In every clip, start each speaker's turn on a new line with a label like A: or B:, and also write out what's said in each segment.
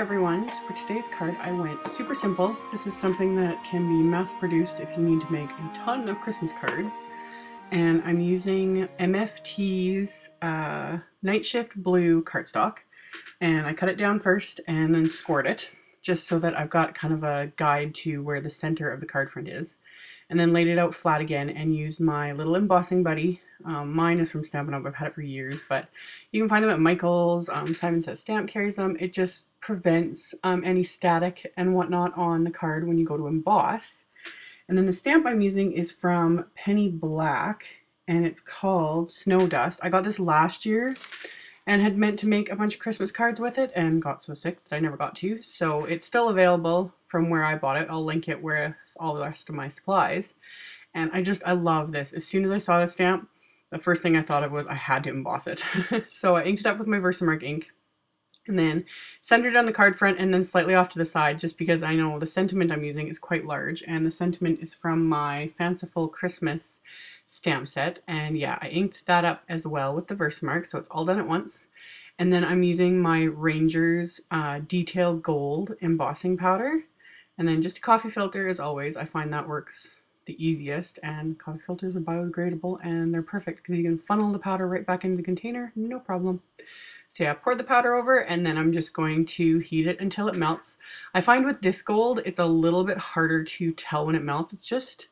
A: everyone, so for today's card I went super simple. This is something that can be mass produced if you need to make a ton of Christmas cards. And I'm using MFT's Night Shift Blue cardstock. And I cut it down first and then scored it, just so that I've got kind of a guide to where the center of the card front is. And then laid it out flat again and used my little embossing buddy. Mine is from Stampin' Up! I've had it for years, but you can find them at Michael's. Simon Says Stamp carries them. It just prevents any static and whatnot on the card when you go to emboss. And then the stamp I'm using is from Penny Black, and it's called Snow Dust. I got this last year and had meant to make a bunch of Christmas cards with it and got so sick that I never got to. So it's still available from where I bought it. I'll link it with all the rest of my supplies. And I love this. As soon as I saw the stamp, the first thing I thought of was I had to emboss it. So I inked it up with my Versamark ink and then centered it on the card front and then slightly off to the side, just because I know the sentiment I'm using is quite large, and the sentiment is from my Fanciful Christmas stamp set. And yeah, I inked that up as well with the Versamark, so it's all done at once. And then I'm using my Ranger's Detail Gold embossing powder, and then just a coffee filter as always. I find that works the easiest, and coffee filters are biodegradable and they're perfect because you can funnel the powder right back into the container, no problem. So yeah, poured the powder over, and then I'm just going to heat it until it melts. I find with this gold, it's a little bit harder to tell when it melts. It's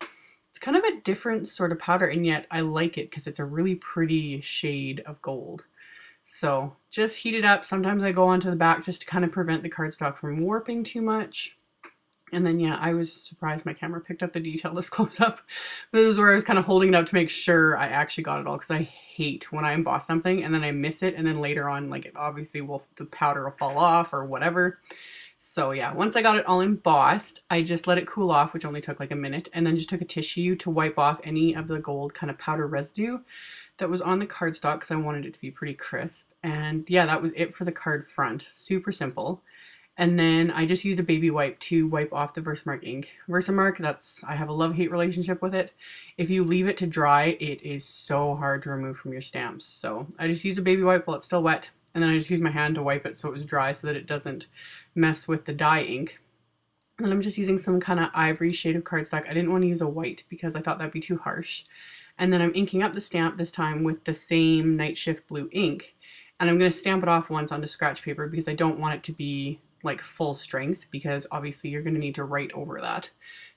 A: kind of a different sort of powder, and yet I like it because it's a really pretty shade of gold. So just heat it up. Sometimes I go onto the back just to kind of prevent the cardstock from warping too much. And then yeah, I was surprised my camera picked up the detail this close up. This is where I was kind of holding it up to make sure I actually got it all, because I hate when I emboss something and then I miss it, and then later on, like, it obviously the powder will fall off or whatever. So yeah, once I got it all embossed, I just let it cool off, which only took like a minute, and then just took a tissue to wipe off any of the gold kind of powder residue that was on the cardstock, because I wanted it to be pretty crisp. And yeah, that was it for the card front. Super simple. And then I just used a baby wipe to wipe off the Versamark ink. Versamark, I have a love-hate relationship with it. If you leave it to dry, it is so hard to remove from your stamps. So I just used a baby wipe while it's still wet, and then I just used my hand to wipe it so it was dry so that it doesn't mess with the dye ink. And I'm just using some kind of ivory shade of cardstock. I didn't want to use a white because I thought that'd be too harsh. And then I'm inking up the stamp this time with the same Night Shift Blue ink. And I'm going to stamp it off once onto scratch paper because I don't want it to be like full strength, because obviously you're going to need to write over that.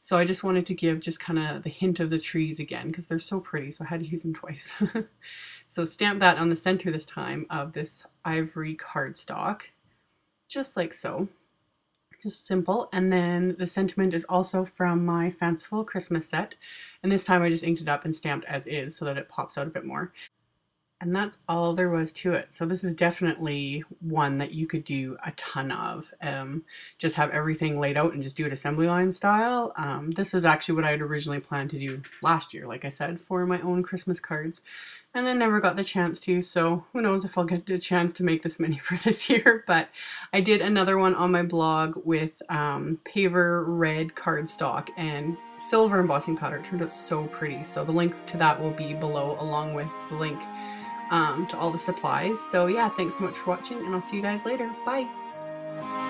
A: So I just wanted to give just kind of the hint of the trees again because they're so pretty, so I had to use them twice. So stamp that on the center this time of this ivory cardstock, just like so. Just simple. And then the sentiment is also from my Fanciful Christmas set, and this time I just inked it up and stamped as is so that it pops out a bit more. And that's all there was to it. So this is definitely one that you could do a ton of. Just have everything laid out and just do it assembly line style. This is actually what I had originally planned to do last year, like I said, for my own Christmas cards. And then never got the chance to, so who knows if I'll get a chance to make this many for this year. But I did another one on my blog with paver red cardstock and silver embossing powder. It turned out so pretty. So the link to that will be below, along with the link to all the supplies. So yeah, thanks so much for watching, and I'll see you guys later. Bye!